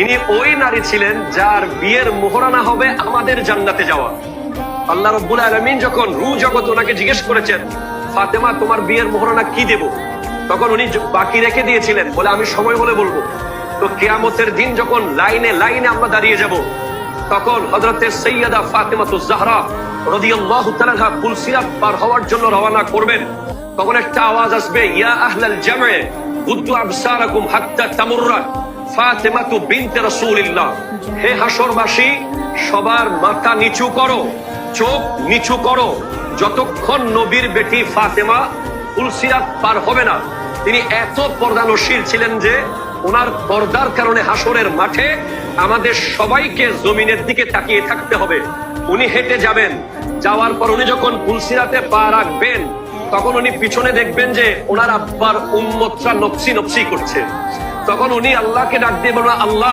ইনি ওই নারী ছিলেন যার বিয়ের মোহরানা হবে আমাদের জান্নাতে যাওয়া। আল্লাহ রাব্বুল আলামিন যখন রূহ জগৎ ওনাকে জিজ্ঞেস করেছেন, ফাতেমা তোমার বিয়ের মোহরানা কি দেব, তখন উনি বাকি রেখে দিয়েছিলেন, বলে আমি সময় হলে বলবো। তো কিয়ামতের দিন যখন লাইনে লাইনে আমরা দাঁড়িয়ে যাব, তখন হযরতে সাইয়্যিদা ফাতেমাতুজ জাহরা রাদিয়াল্লাহু তাআলা আনহা পুলসিরাত পার হওয়ার জন্য রওনা করবেন। তখন একটা আওয়াজ আসবে, ইয়া আহলাল জামে গুদ্দু আবসারাকুম হাত্তা তামুররা ফাতেমাতু বিনতে রাসূলিল্লাহ। হে হাসরবাসী, সবার মাথা নিচু করো, চোখ নিচু করো, যতক্ষণ নবীর বেটি ফাতেমা পুলসিরাত পার হবে না। তিনি এত পর্দানশীল ছিলেন যে ওনার পর্দার কারণে হাসরের মাঠে আমাদের সবাইকে জমিনের দিকে তাকিয়ে থাকতে হবে। উনি হেঁটে যাবেন, যাওয়ার পর উনি যখন পুলসিরাতে পা রাখবেন, তখন উনি পিছনে দেখবেন যে ওনার আব্বার উম্মতরা নফসি নফসি করছে। তখন উনি আল্লাহকে ডাক দিয়ে বলবেন, আল্লাহ